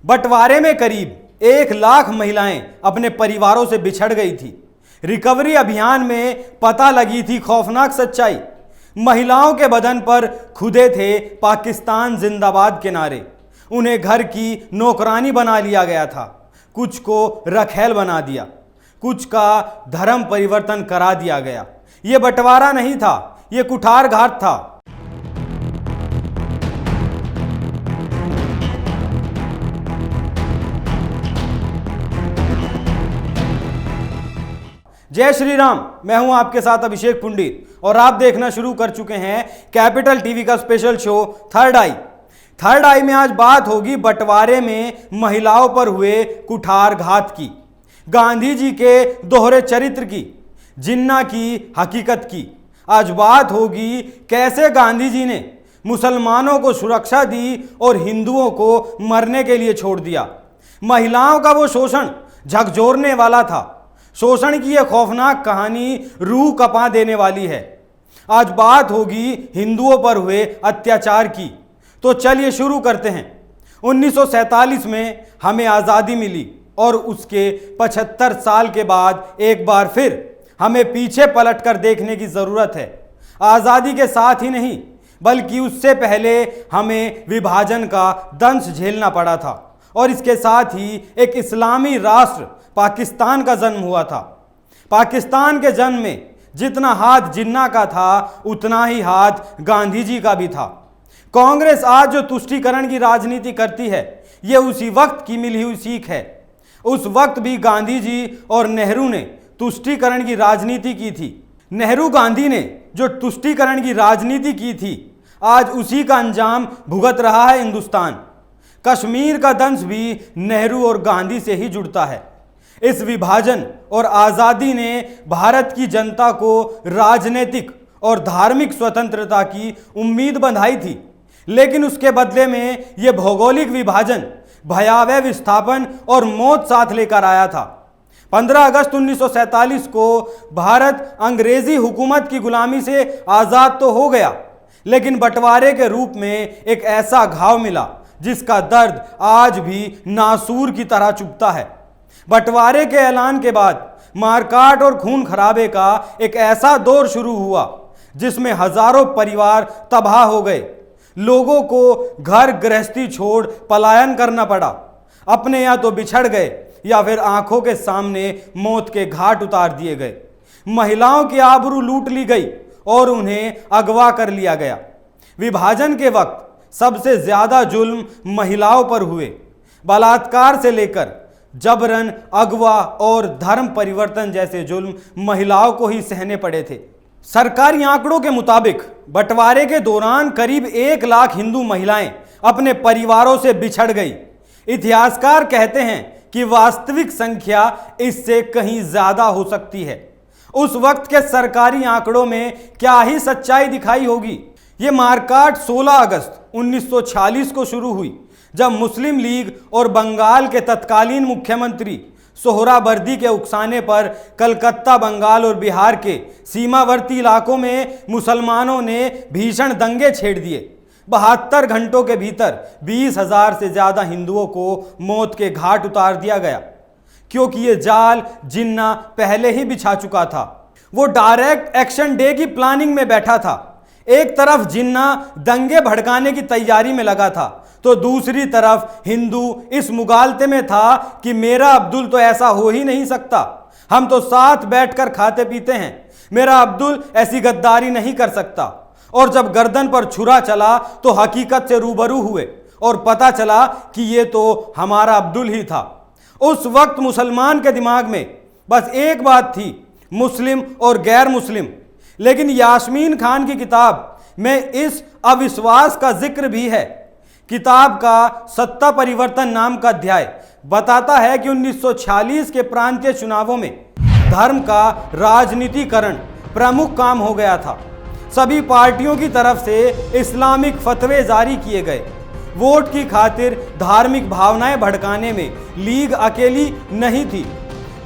बंटवारे में करीब 1 लाख महिलाएं अपने परिवारों से बिछड़ गई थी। रिकवरी अभियान में पता लगी थी खौफनाक सच्चाई। महिलाओं के बदन पर खुदे थे पाकिस्तान जिंदाबाद के नारे। उन्हें घर की नौकरानी बना लिया गया था। कुछ को रखैल बना दिया, कुछ का धर्म परिवर्तन करा दिया गया। ये बंटवारा नहीं था, ये कुठारघात था। जय श्री राम। मैं हूं आपके साथ अभिषेक पुंडित और आप देखना शुरू कर चुके हैं कैपिटल टीवी का स्पेशल शो थर्ड आई। थर्ड आई में आज बात होगी बंटवारे में महिलाओं पर हुए कुठारघात की, गांधी जी के दोहरे चरित्र की, जिन्ना की हकीकत की। आज बात होगी कैसे गांधी जी ने मुसलमानों को सुरक्षा दी और हिंदुओं को मरने के लिए छोड़ दिया। महिलाओं का वो शोषण झकझोरने वाला था। शोषण की यह खौफनाक कहानी रूह कपा देने वाली है। आज बात होगी हिंदुओं पर हुए अत्याचार की। तो चलिए शुरू करते हैं। 1947 में हमें आज़ादी मिली और उसके 75 साल के बाद एक बार फिर हमें पीछे पलटकर देखने की ज़रूरत है। आज़ादी के साथ ही नहीं बल्कि उससे पहले हमें विभाजन का दंश झेलना पड़ा था और इसके साथ ही एक इस्लामी राष्ट्र पाकिस्तान का जन्म हुआ था। पाकिस्तान के जन्म में जितना हाथ जिन्ना का था उतना ही हाथ गांधी जी का भी था। कांग्रेस आज जो तुष्टीकरण की राजनीति करती है यह उसी वक्त की मिली हुई सीख है। उस वक्त भी गांधी जी और नेहरू ने तुष्टीकरण की राजनीति की थी। नेहरू गांधी ने जो तुष्टीकरण की राजनीति की थी आज उसी का अंजाम भुगत रहा है हिंदुस्तान। कश्मीर का दंश भी नेहरू और गांधी से ही जुड़ता है। इस विभाजन और आज़ादी ने भारत की जनता को राजनीतिक और धार्मिक स्वतंत्रता की उम्मीद बंधाई थी, लेकिन उसके बदले में यह भौगोलिक विभाजन भयावह विस्थापन और मौत साथ लेकर आया था। 15 अगस्त 1947 को भारत अंग्रेजी हुकूमत की गुलामी से आज़ाद तो हो गया, लेकिन बंटवारे के रूप में एक ऐसा घाव मिला जिसका दर्द आज भी नासूर की तरह चुभता है। बंटवारे के ऐलान के बाद मारकाट और खून खराबे का एक ऐसा दौर शुरू हुआ जिसमें हजारों परिवार तबाह हो गए। लोगों को घर गृहस्थी छोड़ पलायन करना पड़ा। अपने या तो बिछड़ गए या फिर आंखों के सामने मौत के घाट उतार दिए गए। महिलाओं की आबरू लूट ली गई और उन्हें अगवा कर लिया गया। विभाजन के वक्त सबसे ज्यादा जुल्म महिलाओं पर हुए। बलात्कार से लेकर जबरन, अगवा और धर्म परिवर्तन जैसे जुल्म महिलाओं को ही सहने पड़े थे। सरकारी आंकड़ों के मुताबिक बंटवारे के दौरान करीब 1 लाख हिंदू महिलाएं अपने परिवारों से बिछड़ गई। इतिहासकार कहते हैं कि वास्तविक संख्या इससे कहीं ज्यादा हो सकती है। उस वक्त के सरकारी आंकड़ों में क्या ही सच्चाई दिखाई होगी। ये मारकाट 16 अगस्त 1946 को शुरू हुई जब मुस्लिम लीग और बंगाल के तत्कालीन मुख्यमंत्री सोहरावर्दी के उकसाने पर कलकत्ता, बंगाल और बिहार के सीमावर्ती इलाकों में मुसलमानों ने भीषण दंगे छेड़ दिए। 72 घंटों के भीतर 20,000 से ज़्यादा हिंदुओं को मौत के घाट उतार दिया गया, क्योंकि ये जाल जिन्ना पहले ही बिछा चुका था। वो डायरेक्ट एक्शन डे की प्लानिंग में बैठा था। एक तरफ जिन्ना दंगे भड़काने की तैयारी में लगा था तो दूसरी तरफ हिंदू इस मुगालते में था कि मेरा अब्दुल तो ऐसा हो ही नहीं सकता। हम तो साथ बैठकर खाते पीते हैं। मेरा अब्दुल ऐसी गद्दारी नहीं कर सकता। और जब गर्दन पर छुरा चला तो हकीकत से रूबरू हुए और पता चला कि ये तो हमारा अब्दुल ही था। उस वक्त मुसलमान के दिमाग में बस एक बात थी, मुस्लिम और गैर मुस्लिम। लेकिन यास्मीन खान की किताब में इस अविश्वास का जिक्र भी है। किताब का सत्ता परिवर्तन नाम का अध्याय बताता है कि 1946 के प्रांतीय चुनावों में धर्म का राजनीतिकरण प्रमुख काम हो गया था। सभी पार्टियों की तरफ से इस्लामिक फतवे जारी किए गए। वोट की खातिर धार्मिक भावनाएं भड़काने में लीग अकेली नहीं थी।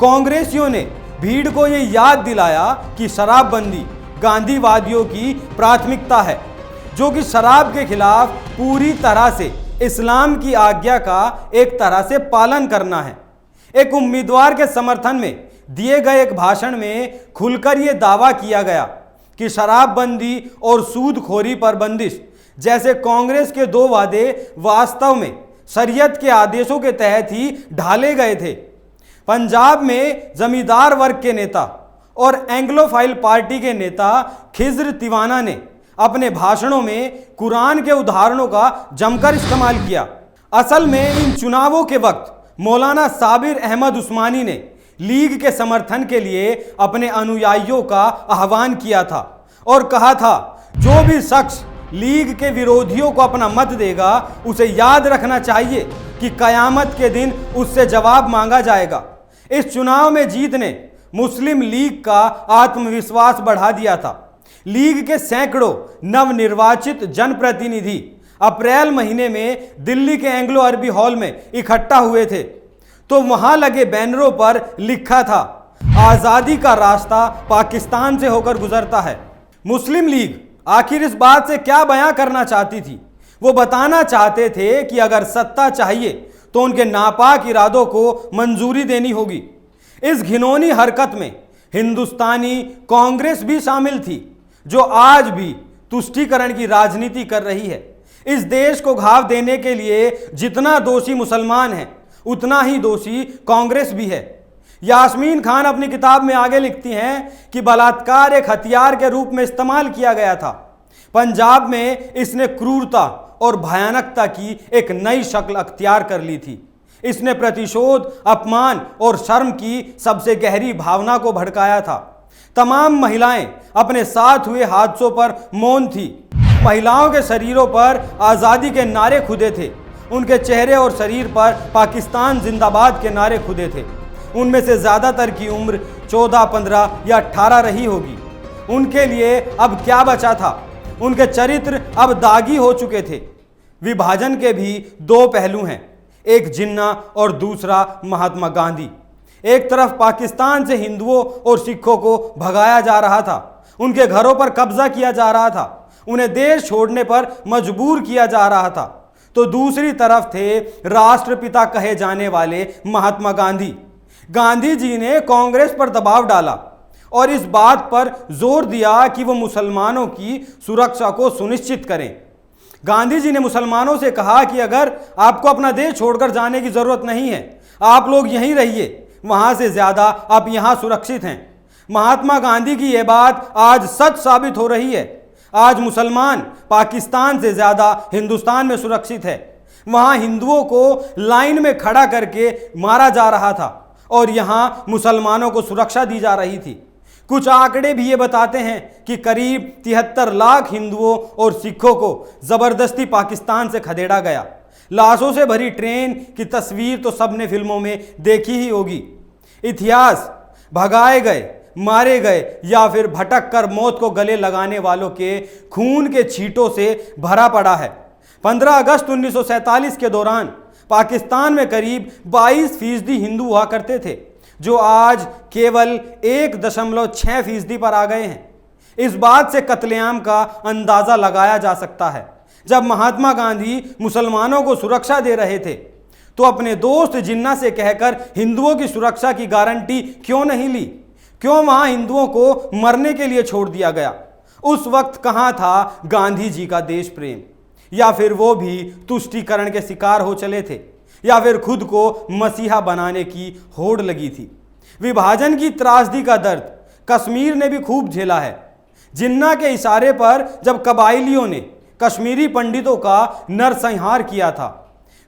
कांग्रेसियों ने भीड़ को ये याद दिलाया कि शराबबंदी गांधीवादियों की प्राथमिकता है, जो कि शराब के खिलाफ पूरी तरह से इस्लाम की आज्ञा का एक तरह से पालन करना है। एक उम्मीदवार के समर्थन में दिए गए एक भाषण में खुलकर यह दावा किया गया कि शराबबंदी और सूदखोरी पर बंदिश जैसे कांग्रेस के 2 वादे वास्तव में शरीयत के आदेशों के तहत ही ढाले गए थे। पंजाब में जमींदार वर्ग के नेता और एंग्लोफाइल पार्टी के नेता खिज्र तिवाना ने अपने भाषणों में कुरान के उदाहरणों का जमकर इस्तेमाल किया। असल में इन चुनावों के वक्त मौलाना साबिर अहमद उस्मानी ने लीग के समर्थन के लिए अपने अनुयायियों का आह्वान किया था और कहा था, जो भी शख्स लीग के विरोधियों को अपना मत देगा उसे याद रखना चाहिए कि कयामत के दिन उससे जवाब मांगा जाएगा। इस चुनाव में जीत ने मुस्लिम लीग का आत्मविश्वास बढ़ा दिया था। लीग के सैकड़ों नवनिर्वाचित जनप्रतिनिधि अप्रैल महीने में दिल्ली के एंग्लो अरबी हॉल में इकट्ठा हुए थे, तो वहां लगे बैनरों पर लिखा था, आज़ादी का रास्ता पाकिस्तान से होकर गुजरता है। मुस्लिम लीग आखिर इस बात से क्या बयां करना चाहती थी? वो बताना चाहते थे कि अगर सत्ता चाहिए तो उनके नापाक इरादों को मंजूरी देनी होगी। इस घिनौनी हरकत में हिंदुस्तानी कांग्रेस भी शामिल थी, जो आज भी तुष्टीकरण की राजनीति कर रही है। इस देश को घाव देने के लिए जितना दोषी मुसलमान है उतना ही दोषी कांग्रेस भी है। यास्मीन खान अपनी किताब में आगे लिखती हैं कि बलात्कार एक हथियार के रूप में इस्तेमाल किया गया था। पंजाब में इसने क्रूरता और भयानकता की एक नई शक्ल अख्तियार कर ली थी। इसने प्रतिशोध, अपमान और शर्म की सबसे गहरी भावना को भड़काया था। तमाम महिलाएं अपने साथ हुए हादसों पर मौन थी। महिलाओं के शरीरों पर आज़ादी के नारे खुदे थे। उनके चेहरे और शरीर पर पाकिस्तान जिंदाबाद के नारे खुदे थे। उनमें से ज़्यादातर की उम्र 14, 15 या 18 रही होगी। उनके लिए अब क्या बचा था? उनके चरित्र अब दागी हो चुके थे। विभाजन के भी 2 पहलू हैं, एक जिन्ना और दूसरा महात्मा गांधी। एक तरफ पाकिस्तान से हिंदुओं और सिखों को भगाया जा रहा था, उनके घरों पर कब्जा किया जा रहा था, उन्हें देश छोड़ने पर मजबूर किया जा रहा था, तो दूसरी तरफ थे राष्ट्रपिता कहे जाने वाले महात्मा गांधी। गांधी जी ने कांग्रेस पर दबाव डाला और इस बात पर जोर दिया कि वो मुसलमानों की सुरक्षा को सुनिश्चित करें। गांधी जी ने मुसलमानों से कहा कि अगर आपको अपना देश छोड़कर जाने की जरूरत नहीं है, आप लोग यहीं रहिए, वहां से ज्यादा आप यहां सुरक्षित हैं। महात्मा गांधी की यह बात आज सच साबित हो रही है। आज मुसलमान पाकिस्तान से ज्यादा हिंदुस्तान में सुरक्षित है। वहां हिंदुओं को लाइन में खड़ा करके मारा जा रहा था और यहां मुसलमानों को सुरक्षा दी जा रही थी। कुछ आंकड़े भी ये बताते हैं कि करीब 73 लाख हिंदुओं और सिखों को जबरदस्ती पाकिस्तान से खदेड़ा गया। लाशों से भरी ट्रेन की तस्वीर तो सबने फिल्मों में देखी ही होगी। इतिहास भगाए गए, मारे गए या फिर भटक कर मौत को गले लगाने वालों के खून के छींटों से भरा पड़ा है। 15 अगस्त 1947 के दौरान पाकिस्तान में करीब 22% हिंदू हुआ करते थे, जो आज केवल 1.6% पर आ गए हैं। इस बात से कत्लेआम का अंदाजा लगाया जा सकता है। जब महात्मा गांधी मुसलमानों को सुरक्षा दे रहे थे तो अपने दोस्त जिन्ना से कहकर हिंदुओं की सुरक्षा की गारंटी क्यों नहीं ली? क्यों वहां हिंदुओं को मरने के लिए छोड़ दिया गया? उस वक्त कहां था गांधी जी का देश प्रेम? या फिर वो भी तुष्टीकरण के शिकार हो चले थे, या फिर खुद को मसीहा बनाने की होड़ लगी थी? विभाजन की त्रासदी का दर्द कश्मीर ने भी खूब झेला है। जिन्ना के इशारे पर जब कबाइलियों ने कश्मीरी पंडितों का नरसंहार किया था,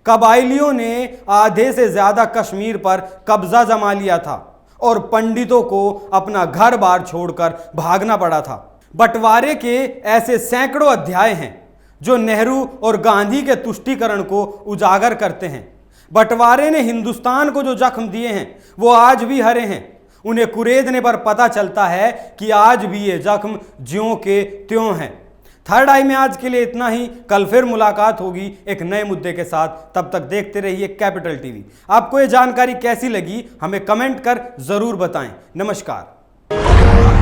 कबाइलियों ने आधे से ज्यादा कश्मीर पर कब्जा जमा लिया था और पंडितों को अपना घर बार छोड़कर भागना पड़ा था। बंटवारे के ऐसे सैकड़ों अध्याय हैं जो नेहरू और गांधी के तुष्टीकरण को उजागर करते हैं। बंटवारे ने हिंदुस्तान को जो जख्म दिए हैं वो आज भी हरे हैं। उन्हें कुरेदने पर पता चलता है कि आज भी ये जख्म ज्यों के त्यों हैं। थर्ड आई में आज के लिए इतना ही। कल फिर मुलाकात होगी एक नए मुद्दे के साथ। तब तक देखते रहिए कैपिटल टीवी। आपको ये जानकारी कैसी लगी हमें कमेंट कर जरूर बताएं। नमस्कार।